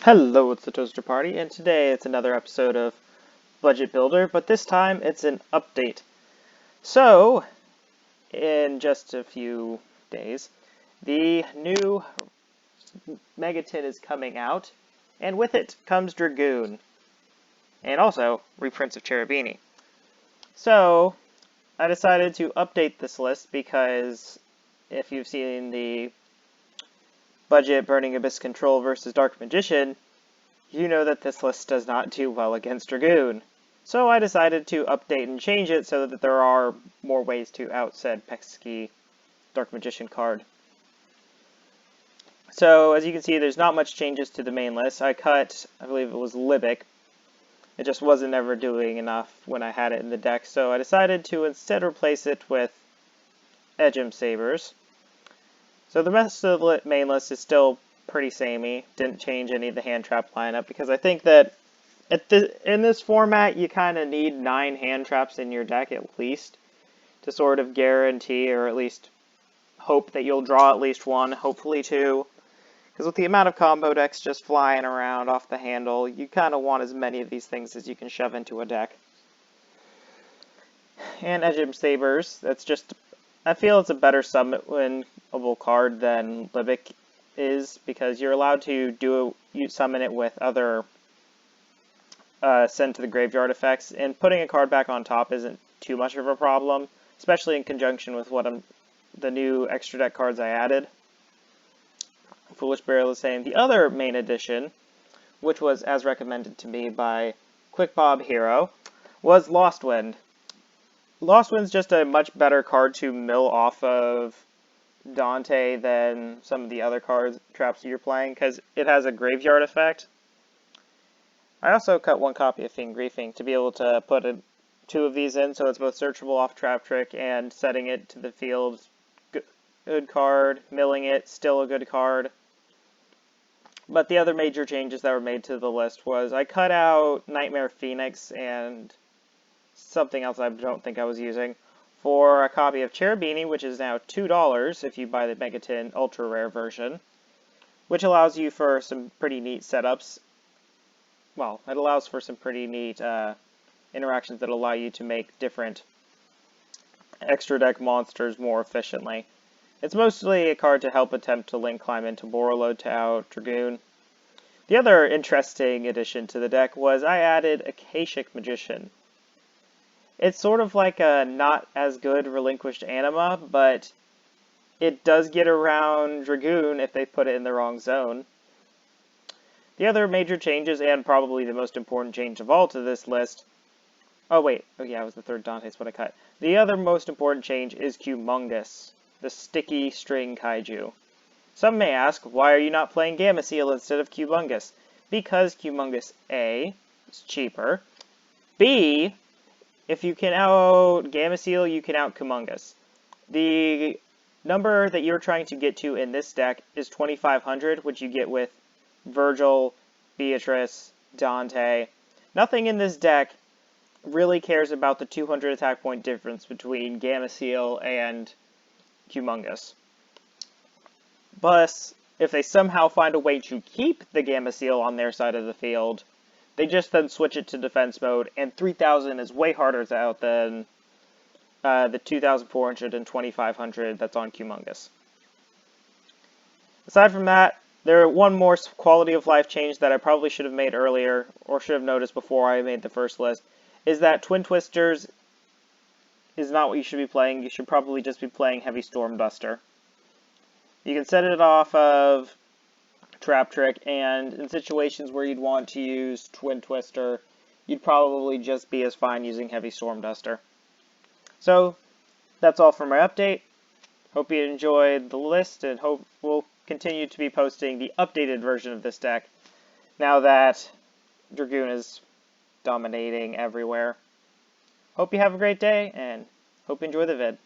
Hello, it's the Toaster Party, and today it's another episode of Budget Builder, but this time it's an update. So, in just a few days, the new Megatin is coming out, and with it comes Dragoon, and also reprints of Cherubini. So, I decided to update this list because if you've seen the Budget Burning Abyss Control versus Dark Magician, you know that this list does not do well against Dragoon. So I decided to update and change it so that there are more ways to out said pesky Dark Magician card. So as you can see, there's not much changes to the main list. I cut, I believe it was Libic. It just wasn't ever doing enough when I had it in the deck, so I decided to instead replace it with Edgem Sabers. So the rest of the main list is still pretty samey. Didn't change any of the hand trap lineup because I think that in this format you kind of need 9 hand traps in your deck at least to sort of guarantee or at least hope that you'll draw at least one, hopefully 2. Because with the amount of combo decks just flying around off the handle, you kind of want as many of these things as you can shove into a deck. And Edgem Sabers, that's just, I feel it's a better summonable card than Libic is, because you're allowed to summon it with other send to the graveyard effects, and putting a card back on top isn't too much of a problem, especially in conjunction with the new extra deck cards I added. Foolish Burial is saying the other main addition, which was as recommended to me by Quick Bob Hero, was Lost Wind. Lost Wind's just a much better card to mill off of Dante than some of the other traps you're playing, because it has a graveyard effect. I also cut 1 copy of Fiend Griefing to be able to put 2 of these in, so it's both searchable off Trap Trick and setting it to the field. Good card. Milling it, still a good card. But the other major changes that were made to the list was I cut out Nightmare Phoenix and something else I don't think I was using for a copy of Cherubini, which is now $2 if you buy the Megatin Ultra Rare version, which allows you for some pretty neat setups. Well, it allows for some pretty neat interactions that allow you to make different extra deck monsters more efficiently. It's mostly a card to help attempt to link climb into Borreload to out Dragoon. The other interesting addition to the deck was I added Akashic Magician. It's sort of like a not as good Relinquished Anima, but it does get around Dragoon if they put it in the wrong zone. The other major changes, and probably the most important change of all to this list... Oh yeah, it was the third Dante's what I cut. The other most important change is Humongous, the sticky string kaiju. Some may ask, why are you not playing Gameciel instead of Humongous? Because Humongous, A, is cheaper. B, if you can out Gameciel, you can out Humongous. The number that you're trying to get to in this deck is 2,500, which you get with Virgil, Beatrice, Dante. Nothing in this deck really cares about the 200 attack point difference between Gameciel and Humongous. Plus, if they somehow find a way to keep the Gameciel on their side of the field, they just then switch it to defense mode, and 3,000 is way harder to out than the 2,400 and 2,500 that's on Humongous. Aside from that, one more quality of life change that I probably should have made earlier, or should have noticed before I made the first list, is that Twin Twisters is not what you should be playing. You should probably just be playing Heavy Storm Duster. You can set it off of Trap Trick, and in situations where you'd want to use Twin Twister, you'd probably just be as fine using Heavy Storm Duster. So, that's all for my update. Hope you enjoyed the list, and hope we'll continue to be posting the updated version of this deck now that Dragoon is dominating everywhere. Hope you have a great day, and hope you enjoy the vid.